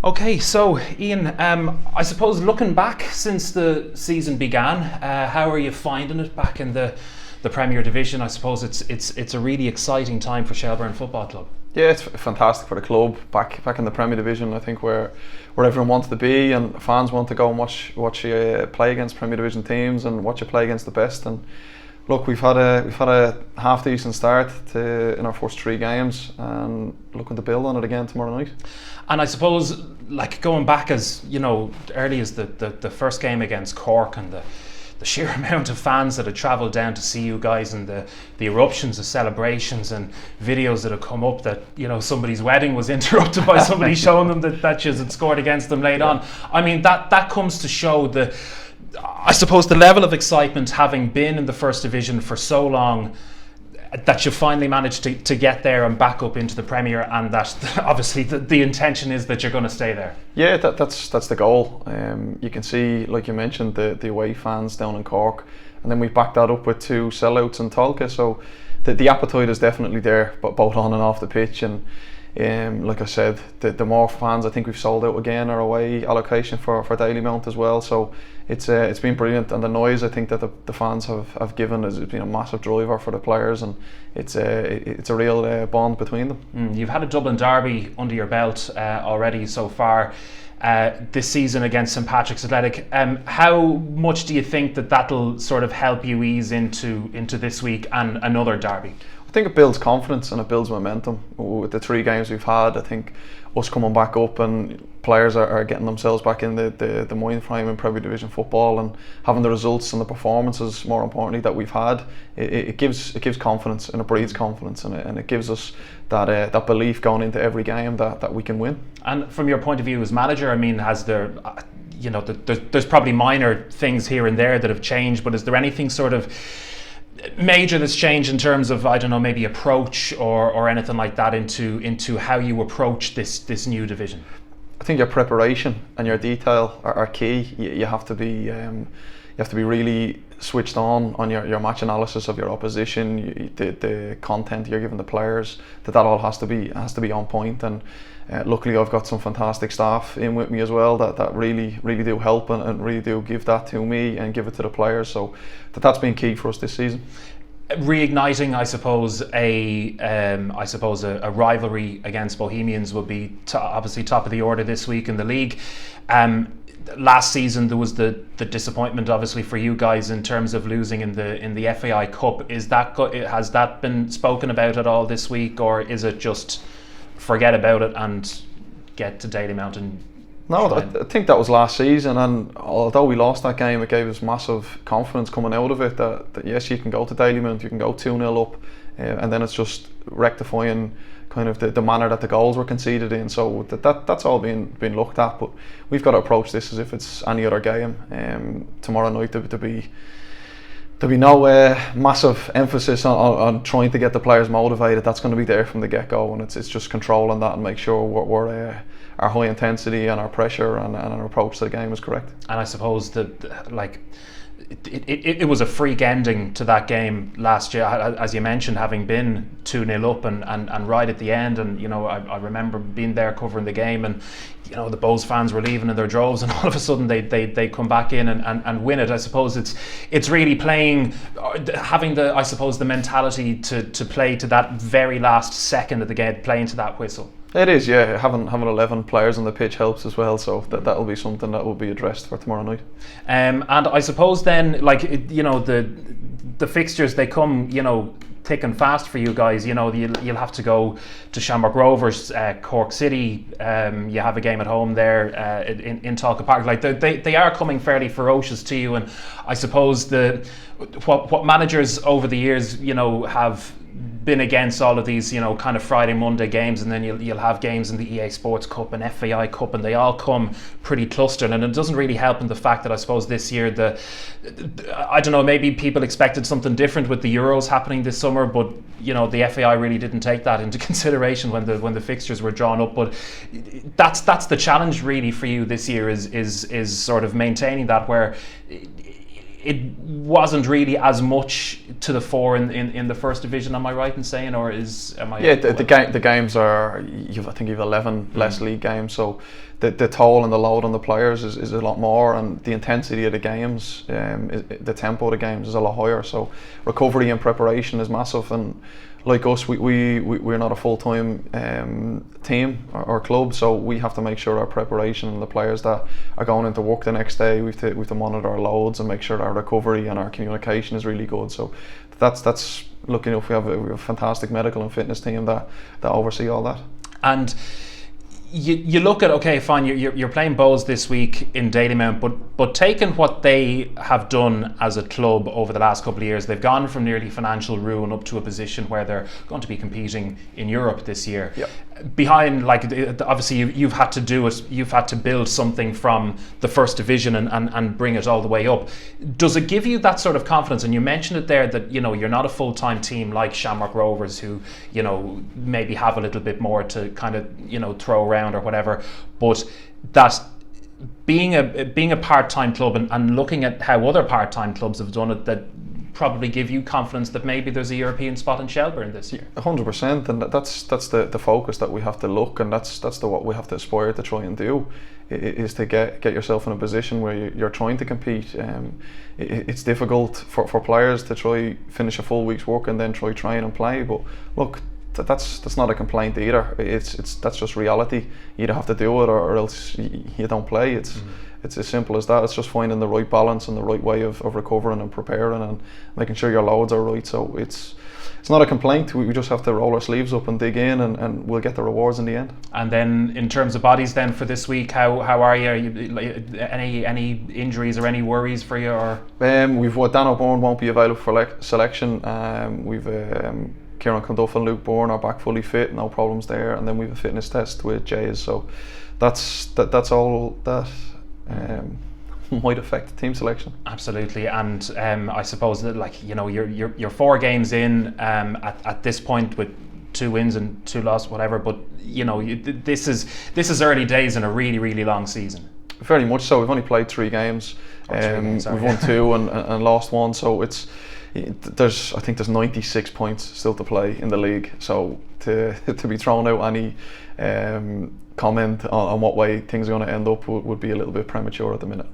Okay, so Ian, I suppose looking back since the season began, how are you finding it back in the Premier Division? I suppose it's a really exciting time for Shelbourne Football Club. Yeah, it's fantastic for the club back in the Premier Division. I think where everyone wants to be, and fans want to go and watch you play against Premier Division teams and watch you play against the best. And look, we've had a half decent start in our first three games, and looking to build on it again tomorrow night. And I suppose, like going back as early as the first game against Cork, and the sheer amount of fans that had travelled down to see you guys, and the eruptions of celebrations and videos that had come up that somebody's wedding was interrupted by somebody showing them that you had scored against them late on. I mean, that comes to show I suppose the level of excitement, having been in the First Division for so long, that you finally managed to get there and back up into the Premier, and that obviously the intention is that you're going to stay there. Yeah, that's the goal. You can see, like you mentioned, the away fans down in Cork, and then we backed that up with two sellouts in Tolka. So the appetite is definitely there, but both on and off the pitch. And like I said, the more fans, I think we've sold out again our away allocation for Dalymount as well. So it's been brilliant, and the noise I think that the fans have given has been a massive driver for the players, and it's a real bond between them. You've had a Dublin derby under your belt already so far this season against St Patrick's Athletic. How much do you think that'll sort of help you ease into this week and another derby? I think it builds confidence and it builds momentum. With the three games we've had, I think us coming back up and players are getting themselves back in the mind frame in Premier Division football, and having the results and the performances, more importantly, that we've had, it gives confidence, and it breeds confidence, and it gives us that belief going into every game that we can win. And from your point of view as manager, I mean, has there there's probably minor things here and there that have changed, but is there anything sort of major that's changed in terms of, I don't know, maybe approach or anything like that into how you approach this new division? I think your preparation and your detail are key. You have to be really switched on your match analysis of your opposition, the content you're giving the players. That all has to be on point. And luckily, I've got some fantastic staff in with me as well that really do help and really do give that to me and give it to the players. So that's been key for us this season. Reigniting, I suppose, a rivalry against Bohemians will be obviously top of the order this week in the league. Last season there was the disappointment, obviously, for you guys in terms of losing in the FAI Cup. Has that been spoken about at all this week, or is it just forget about it and get to Dalymount and? No, I think that was last season, and although we lost that game, it gave us massive confidence coming out of it that yes, you can go to Dalymount, you can go 2-0 up, and then it's just rectifying kind of the manner that the goals were conceded in. So that's all been looked at, but we've got to approach this as if it's any other game. Tomorrow night there'll be no massive emphasis on trying to get the players motivated. That's going to be there from the get-go, and it's just controlling that and make sure we're our high intensity and our pressure and our approach to the game is correct. And I suppose it was a freak ending to that game last year, as you mentioned, having been 2-0 up and right at the end. And I remember being there covering the game, and the Bows fans were leaving in their droves, and all of a sudden they come back in and win it. I suppose it's really having the mentality to play to that very last second of the game, playing to that whistle. It is, yeah. Having 11 players on the pitch helps as well, so that'll be something that will be addressed for tomorrow night. And I suppose then, the fixtures, they come, thick and fast for you guys. You'll have to go to Shamrock Rovers, Cork City. You have a game at home there in Tolka Park. They are coming fairly ferocious to you, and I suppose what managers over the years have been against all of these kind of Friday Monday games, and then you'll have games in the EA Sports Cup and FAI Cup, and they all come pretty clustered, and it doesn't really help in the fact that I suppose this year I don't know, maybe people expected something different with the Euros happening this summer, but the FAI really didn't take that into consideration when the fixtures were drawn up. But that's the challenge really for you this year is sort of maintaining that, where it wasn't really as much to the fore in the first division. Am I right in saying, or am I? Yeah, the games are. I think you've 11 less league games, so the toll and the load on the players is a lot more, and the intensity of the games, the tempo of the games is a lot higher. So recovery and preparation is massive, and like us, we're not a full-time team or club, so we have to make sure our preparation and the players that are going into work the next day, we have to monitor our loads and make sure that our recovery and our communication is really good. So that's looking if we have a fantastic medical and fitness team that oversee all that. And you look at, okay, fine, you're playing Bows this week in Dalymount, but taking what they have done as a club over the last couple of years, they've gone from nearly financial ruin up to a position where they're going to be competing in Europe this year. Yep. Behind, like, obviously you've had to do it, you've had to build something from the first division and bring it all the way up. Does it give you that sort of confidence? And you mentioned it there that, you know, you're not a full-time team like Shamrock Rovers, who, you know, maybe have a little bit more to kind of, you know, throw around or whatever, but that being a part-time club and looking at how other part-time clubs have done it, that probably give you confidence that maybe there's a European spot in Shelbourne this year. 100%, and that's the focus that we have to look, and that's what we have to aspire to try and do, is to get yourself in a position where you're trying to compete. It's difficult for players to try finish a full week's work and then try train and play, but look, that's not a complaint either. That's just reality. You either have to do it or else you don't play. It's as simple as that. It's just finding the right balance and the right way of recovering and preparing and making sure your loads are right. So it's not a complaint. We just have to roll our sleeves up and dig in, and we'll get the rewards in the end. And then in terms of bodies then for this week, how are you? Any injuries or any worries for you? Or we've Dan O'Byrne won't be available for selection. We've Kieran Conduff and Luke Bourne are back fully fit, no problems there, and then we have a fitness test with Jays. So that's all that might affect the team selection. Absolutely, and I suppose that, like, you know, you're 4 games in at this point with 2 wins and 2 losses, whatever. But you know, this is early days in a really long season. Very much so. We've only played 3 games. We've won 2 and lost 1. So I think there's 96 points still to play in the league. So to be thrown out any comment on what way things are going to end up would be a little bit premature at the minute.